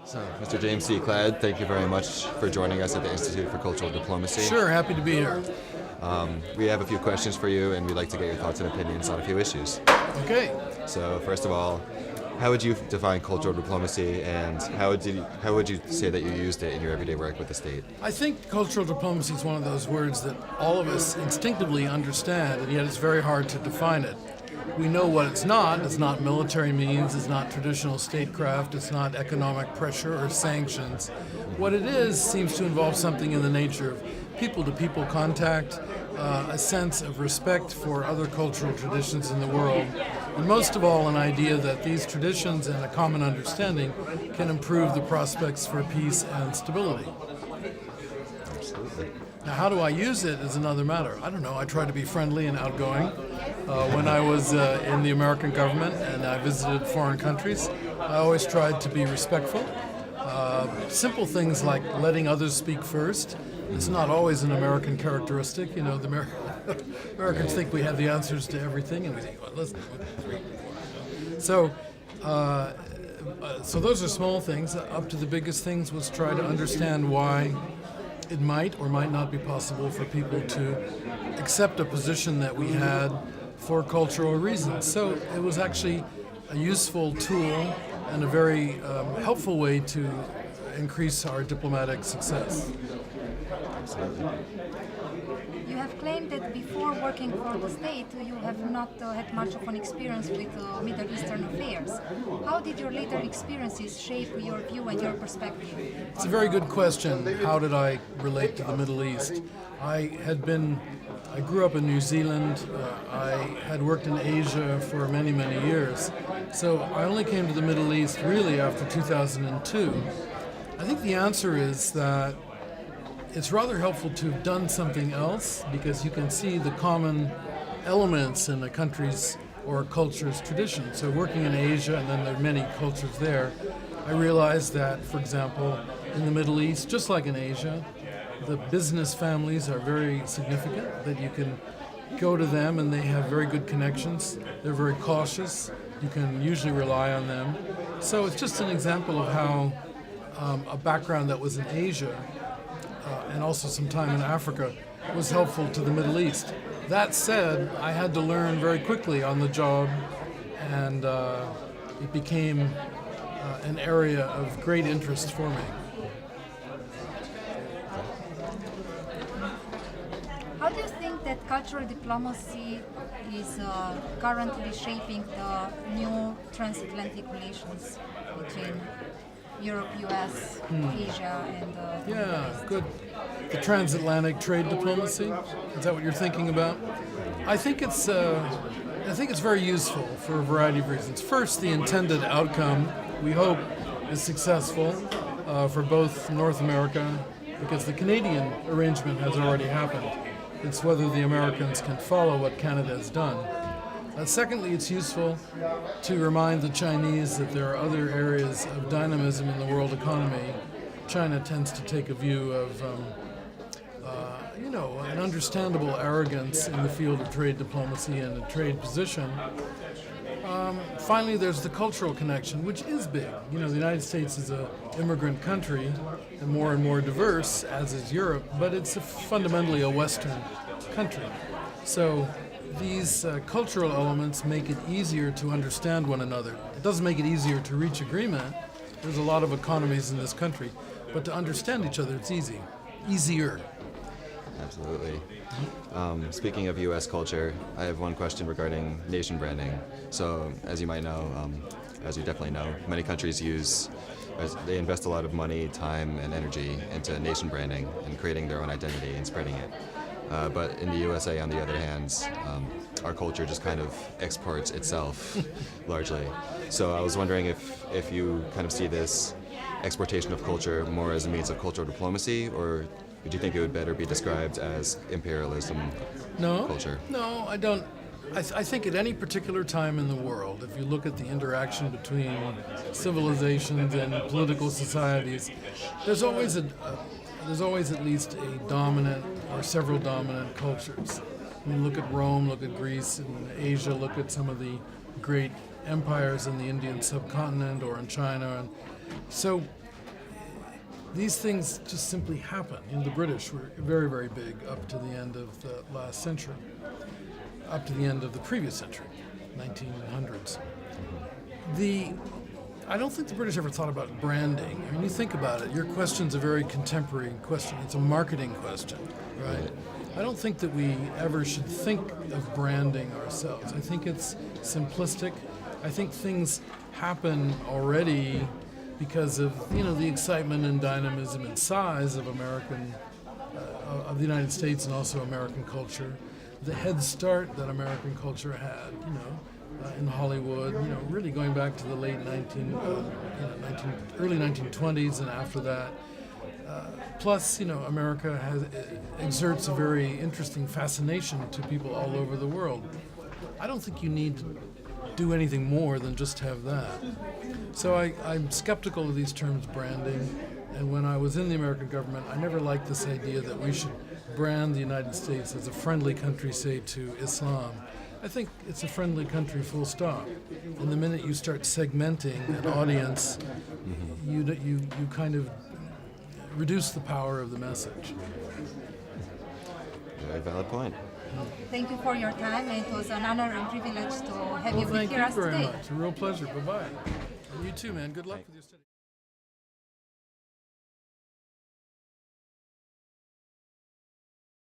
So, Mr. James C. Clad, thank you very much for joining us at the Institute for Cultural Diplomacy. Sure, happy to be here. We have a few questions for you, and we'd like to get your thoughts and opinions on a few issues. Okay. So, first of all, how would you define cultural diplomacy, and how would you say that you used it in your everyday work with the state? I think cultural diplomacy is one of those words that all of us instinctively understand, and yet it's very hard to define it. We know what it's not. It's not military means, it's not traditional statecraft, it's not economic pressure or sanctions. What it is seems to involve something in the nature of people-to-people contact, a sense of respect for other cultural traditions in the world, and most of all an idea that these traditions and a common understanding can improve the prospects for peace and stability. Absolutely. Now, how do I use it is another matter. I don't know. I try to be friendly and outgoing. When I was in the American government and I visited foreign countries, I always tried to be respectful. Simple things like letting others speak first. It's not always an American characteristic. You know, the Americans think we have the answers to everything, and we think, well, listen, 1, 2, 3, 4. So those are small things. Up to the biggest things was try to understand why it might or might not be possible for people to accept a position that we had for cultural reasons. So it was actually a useful tool and a very helpful way to increase our diplomatic success. Absolutely. You have claimed that before working for the state, you have not had much of an experience with Middle Eastern affairs. How did your later experiences shape your view and your perspective? It's a very good question. How did I relate to the Middle East? I grew up in New Zealand. I had worked in Asia for many, many years. So I only came to the Middle East really after 2002. I think the answer is that it's rather helpful to have done something else because you can see the common elements in a country's or a culture's tradition. So working in Asia, and then there are many cultures there, I realized that, for example, in the Middle East, just like in Asia, the business families are very significant, that you can go to them and they have very good connections. They're very cautious. You can usually rely on them. So it's just an example of how a background that was in Asia and also some time in Africa was helpful to the Middle East. That said, I had to learn very quickly on the job, and it became an area of great interest for me. How do you think that cultural diplomacy is currently shaping the new transatlantic relations between Europe, US, Asia, and Yeah, good. The transatlantic trade diplomacy, is that what you're thinking about? I think it's very useful for a variety of reasons. First, the intended outcome, we hope, is successful for both North America, because the Canadian arrangement has already happened. It's whether the Americans can follow what Canada has done. Secondly, it's useful to remind the Chinese that there are other areas of dynamism in the world economy. China tends to take a view of, an understandable arrogance in the field of trade diplomacy and a trade position. Finally, there's the cultural connection, which is big. You know, the United States is an immigrant country and more diverse, as is Europe, but it's fundamentally a Western country. So these cultural elements make it easier to understand one another. It doesn't make it easier to reach agreement. There's a lot of economies in this country, but to understand each other, it's easier. Absolutely. Speaking of U.S. culture, I have one question regarding nation branding. So, as you might know, as you definitely know, many countries they invest a lot of money, time, and energy into nation branding and creating their own identity and spreading it. But in the USA, on the other hand, our culture just kind of exports itself largely. So I was wondering if you kind of see this exportation of culture more as a means of cultural diplomacy, or would you think it would better be described as imperialism culture? No, I don't. I think at any particular time in the world, if you look at the interaction between civilizations and political societies, there's always at least a dominant or several dominant cultures. I mean, look at Rome, look at Greece, in Asia, look at some of the great empires in the Indian subcontinent or in China. And so these things just simply happen. You know, the British were very, very big up to the end of the last century, up to the end of the previous century, 1900s. I don't think the British ever thought about branding. I mean, you think about it, your question's a very contemporary question. It's a marketing question, right? I don't think that we ever should think of branding ourselves. I think it's simplistic. I think things happen already because of, you know, the excitement and dynamism and size of of the United States and also American culture, the head start that American culture had, you know, in Hollywood, you know, really going back to the late early 1920s and after that. Plus, you know, America exerts a very interesting fascination to people all over the world. I don't think you need to do anything more than just have that. So I'm skeptical of these terms branding, and when I was in the American government, I never liked this idea that we should brand the United States as a friendly country, say, to Islam. I think it's a friendly country, full stop. And the minute you start segmenting an audience, you kind of reduce the power of the message. Very valid point. Thank you for your time. It was an honor and privilege to have you Thank here you us very today. much. A real pleasure. Bye-bye. And you too, man. Good luck with your study.